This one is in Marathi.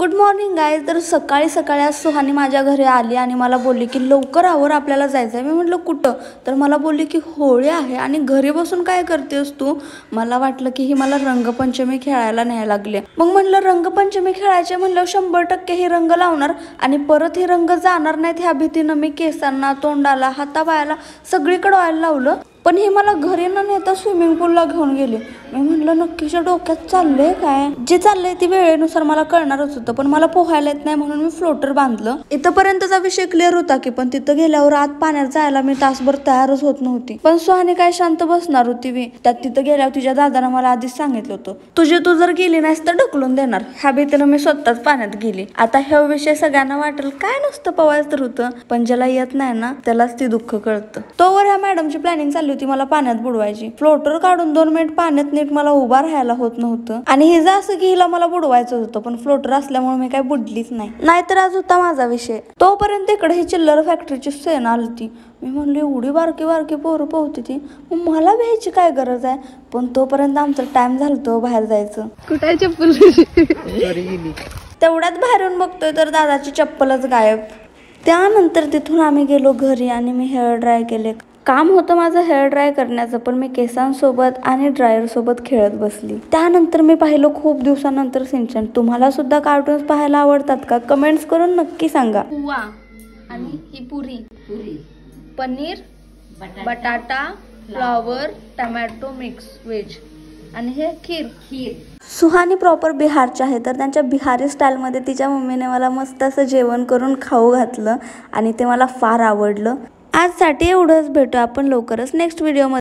Good morning guys. तर सकाळी सकाळी आज सुहानी माझ्या घरी आली आणि मला बोलली की लवकर आवर, आपल्याला जायचं आहे। मी म्हटलं कुठं? तर मला बोलली की होळी आहे आणि घरी बसून काय करतेस तू? मला वाटलं की ही मला रंगपंचमी खेळायला न्यायला लागली। मग म्हटलं रंगपंचमी खेळायचे म्हणलं 100% ही रंग लावणार आणि परत ही रंग जाणार नाहीत ह्या भीतीनं मी केसांना, तोंडाला, हातापायाला सगळीकडे ऑइल लावलं। पण ही मला घरी न नेता स्विमिंग पूलला घेऊन गेली। मी म्हटलं नक्कीच्या डोक्यात चाललंय काय? जे चाललंय ती वेळेनुसार मला कळणारच होतं, पण मला पोहायला येत नाही म्हणून मी फ्लोटर बांधलं। इथपर्यंतचा विषय क्लिअर होता की, पण तिथं गेल्यावर आत पाण्यात जायला मी तासभर तयारच होत नव्हती। पण सुहानी काय शांत बसणार होती मी? त्यात तिथं गेल्यावर तिच्या दादानं मला आधीच सांगितलं होतं, तू जर गेली नाहीस तर ढकलून देणार। ह्या भीतीनं मी स्वतःच पाण्यात गेली। आता ह्या विषय सगळ्यांना वाटेल काय नुसतं पवायचं तर होतं, पण ज्याला येत नाही ना त्यालाच ती दुःख कळतं। तोवर ह्या मॅडमची प्लॅनिंग चालली होती मला पाण्यात बुडवायची। फ्लोटर काढून 2 मिनिट पाण्यात नीट मला उभा राहायला होत नव्हतं आणि हिचं असं की हिला मला बुडवायचं होतं, पण फ्लोटर असल्यामुळे मी काय बुडलीच नाही। नाहीतर आज होता माझा विषय। तोपर्यंत इकडे ही चिल्लर फॅक्टरीची सेन आली। मी म्हणली एवढी बारकी बारकी पोरं पोहती ती, मग मला भ्यायची काय गरज आहे? पण तोपर्यंत आमचा टाइम झालतो बाहेर जायचं। कुठे चप्पल तेवढ्यात बाहेरून बघतोय तर दादाची चप्पलच गायब। त्यानंतर तिथून आम्ही गेलो घरी आणि मी हेअर ड्राय केले। काम होतं माझं हेअर ड्राय करण्याचं, पण मी केसांसोबत आणि ड्रायर सोबत खेळत बसली। त्यानंतर मी पाहिलं खूप दिवसानंतर सिंचन। तुम्हाला सुद्धा कार्टून्स पाहायला आवडतात का? कमेंट्स करून नक्की सांगा। पुवा आणि ही पुरी पनीर बटाटा फ्लॉवर टमॅटो मिक्स व्हेज आणि हे खीर। सुहानी प्रॉपर बिहारची आहे, तर त्यांच्या बिहारी स्टाईलमध्ये तिच्या मम्मीने मला मस्त असं जेवण करून खाऊ घातलं आणि ते मला फार आवडलं। आजसाठी एवढंच, भेटू आपण लवकरच नेक्स्ट व्हिडिओमध्ये।